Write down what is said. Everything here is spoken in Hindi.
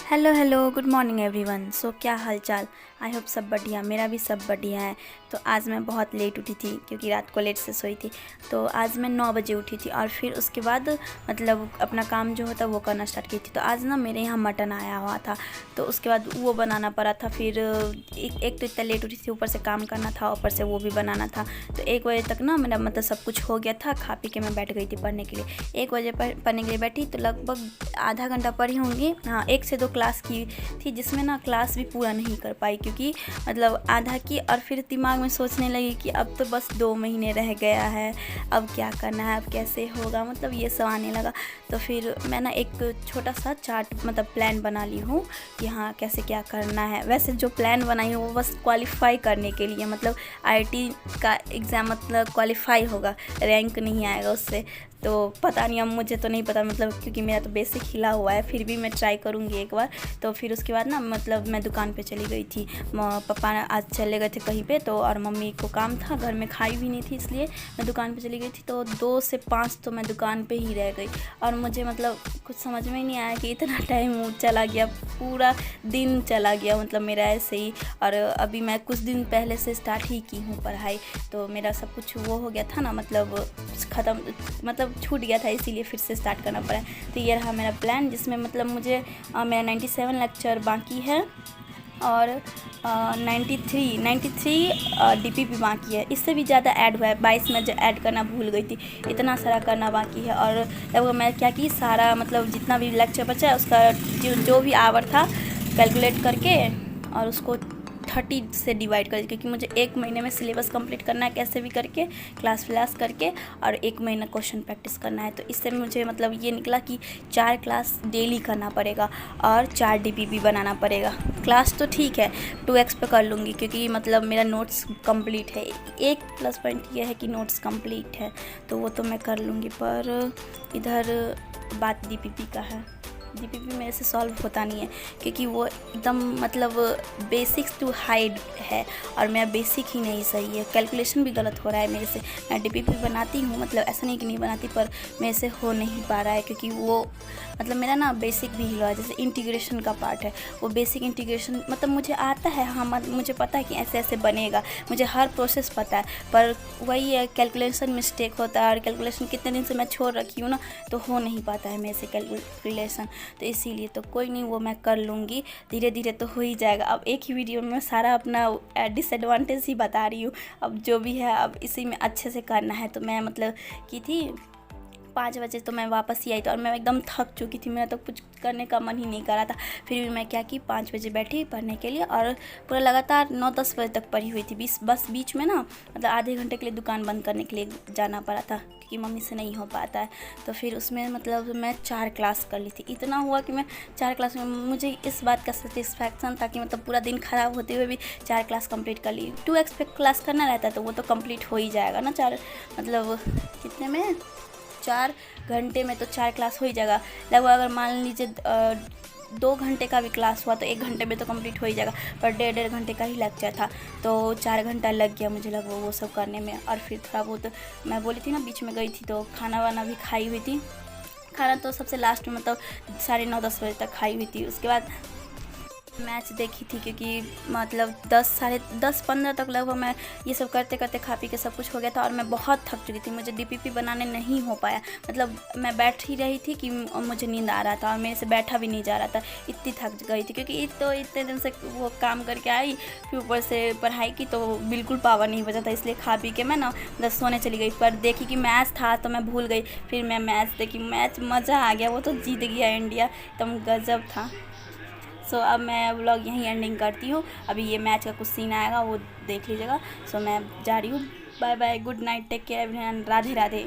Hello hello good morning everyone. So क्या हाल चाल। आई होप सब बढ़िया, मेरा भी सब बढ़िया है। तो आज मैं बहुत लेट उठी थी क्योंकि रात को लेट से सोई थी। तो आज मैं 9 बजे उठी थी और फिर उसके बाद मतलब अपना काम जो होता है वो करना स्टार्ट की थी। तो आज ना मेरे यहाँ मटन आया हुआ था, तो उसके बाद वो बनाना पड़ा था। फिर एक तो इतना लेट उठी थी, ऊपर से काम करना था, ऊपर से वो भी बनाना था। तो 1 बजे तक ना मेरा मतलब सब कुछ हो गया था। खा पी के मैं बैठ गई थी पढ़ने के लिए। 1 बजे पढ़ने के लिए बैठी तो लगभग आधा घंटा पढ़ी होंगी। हाँ, 1 से 2 क्लास की थी, जिसमें ना क्लास भी पूरा नहीं कर पाई क्योंकि मतलब आधा की। और फिर दिमाग में सोचने लगी कि अब तो बस 2 महीने रह गया है, अब क्या करना है, अब कैसे होगा, मतलब ये सब आने लगा। तो फिर मैं ना एक छोटा सा चार्ट मतलब प्लान बना ली हूँ कि हाँ कैसे क्या करना है। वैसे जो प्लान बनाई हूँ वो बस क्वालिफाई करने के लिए, मतलब आईआईटी का एग्ज़ाम मतलब क्वालिफाई होगा, रैंक नहीं आएगा उससे। तो पता नहीं, अब मुझे तो नहीं पता, मतलब क्योंकि मेरा तो बेसिक हिला हुआ है। फिर भी मैं ट्राई करूँगी एक बार। तो फिर उसके बाद ना मतलब मैं दुकान पे चली गई थी। पापा आज चले गए थे कहीं पे, तो और मम्मी को काम था, घर में खाई भी नहीं थी, इसलिए मैं दुकान पे चली गई थी। तो 2 से 5 तो मैं दुकान पे ही रह गई। और मुझे मतलब कुछ समझ में ही नहीं आया कि इतना टाइम चला गया, पूरा दिन चला गया मतलब मेरा ऐसे ही। और अभी मैं कुछ दिन पहले से स्टार्ट ही की हूँ पढ़ाई, तो मेरा सब कुछ वो हो गया था ना, मतलब ख़त्म, मतलब छूट गया था, इसीलिए फिर से स्टार्ट करना पड़ा। तो ये रहा मेरा प्लान, जिसमें मतलब मुझे मेरा 97 लेक्चर बाकी है और 93 डीपीपी बाकी है। इससे भी ज़्यादा ऐड हुआ है, 22 में जो ऐड करना भूल गई थी, इतना सारा करना बाकी है। और जब मैं क्या की, सारा मतलब जितना भी लेक्चर बचा है उसका जो भी आवर था कैलकुलेट करके और उसको 30 से डिवाइड कर, क्योंकि मुझे 1 महीने में सिलेबस कंप्लीट करना है कैसे भी करके, क्लास व्लास करके, और 1 महीना क्वेश्चन प्रैक्टिस करना है। तो इससे मुझे मतलब ये निकला कि 4 क्लास डेली करना पड़ेगा और 4 डीपीपी बनाना पड़ेगा। क्लास तो ठीक है 2x पे कर लूँगी क्योंकि मतलब मेरा नोट्स कंप्लीट है। एक प्लस पॉइंट ये है कि नोट्स कंप्लीट है, तो वो तो मैं कर लूँगी। पर इधर बात डीपीपी का है। डीपीपी मेरे से सॉल्व होता नहीं है क्योंकि वो एकदम मतलब बेसिक्स टू हाइड है और मेरा बेसिक ही नहीं सही है। कैलकुलेशन भी गलत हो रहा है मेरे से। मैं डीपीपी बनाती हूँ, मतलब ऐसा नहीं कि नहीं बनाती, पर मेरे से हो नहीं पा रहा है क्योंकि वो मतलब मेरा ना बेसिक भी हिला है। जैसे इंटीग्रेशन का पार्ट है, वो बेसिक इंटीग्रेशन मतलब मुझे आता है, हाँ मुझे पता है कि ऐसे ऐसे बनेगा, मुझे हर प्रोसेस पता है, पर वही है कैलकुलेशन मिस्टेक होता है। और कैलकुलेशन कितने दिन से मैं छोड़ रखी हूँ ना, तो हो नहीं पाता है मेरे से कैलकुलेशन। तो इसीलिए तो कोई नहीं, वो मैं कर लूँगी, धीरे धीरे तो हो ही जाएगा। अब एक ही वीडियो में सारा अपना डिसएडवांटेज ही बता रही हूँ। अब जो भी है अब इसी में अच्छे से करना है। तो मैं मतलब की थी 5 बजे, तो मैं वापस ही आई थी और मैं एकदम थक चुकी थी, मेरा तो कुछ करने का मन ही नहीं कर रहा था। फिर भी मैं क्या की 5 बजे बैठी पढ़ने के लिए और पूरा लगातार 9-10 बजे तक पढ़ी हुई थी। बस बीच में ना मतलब आधे घंटे के लिए दुकान बंद करने के लिए जाना पड़ा था क्योंकि मम्मी से नहीं हो पाता है। तो फिर उसमें मतलब मैं 4 क्लास कर ली थी। इतना हुआ कि मैं 4 क्लास में मुझे इस बात का सेटिस्फैक्शन था कि मतलब पूरा दिन ख़राब होते हुए भी 4 क्लास कंप्लीट कर ली। 2x पे क्लास करना रहता है तो वो तो कंप्लीट हो ही जाएगा ना, 4 मतलब कितने में 4 घंटे में तो 4 क्लास हो ही जाएगा लगभग। अगर मान लीजिए 2 घंटे का भी क्लास हुआ तो 1 घंटे में तो कंप्लीट हो ही जाएगा, पर 1.5 घंटे का ही लेक्चर था तो 4 घंटा लग गया मुझे लगभग वो सब करने में। और फिर थोड़ा बहुत मैं बोली थी ना बीच में गई थी, तो खाना वाना भी खाई हुई थी। खाना तो सबसे लास्ट में मतलब 9:30-10 बजे तक खाई हुई थी। उसके बाद मैच देखी थी क्योंकि मतलब 10 साढ़े 10-15 तक लगभग मैं ये सब करते करते खा पी के सब कुछ हो गया था और मैं बहुत थक चुकी थी। मुझे डीपीपी बनाने नहीं हो पाया, मतलब मैं बैठ ही रही थी कि मुझे नींद आ रहा था और मेरे से बैठा भी नहीं जा रहा था, इतनी थक गई थी क्योंकि तो इतने दिन से वो काम करके आई, फिर ऊपर से पढ़ाई की तो बिल्कुल पावर नहीं बचा था। इसलिए खा पी के मैं ना 10 सोने चली गई। पर देखी कि मैच था तो मैं भूल गई। फिर मैं मैच देखी, मैच मज़ा आ गया, वो तो जीत गया इंडिया, एकदम गजब था। सो अब मैं व्लॉग यहीं एंडिंग करती हूँ। अभी ये मैच का कुछ सीन आएगा वो देख लीजिएगा। सो मैं जा रही हूँ। Bye bye, good night, take care everyone, Radhe Radhe.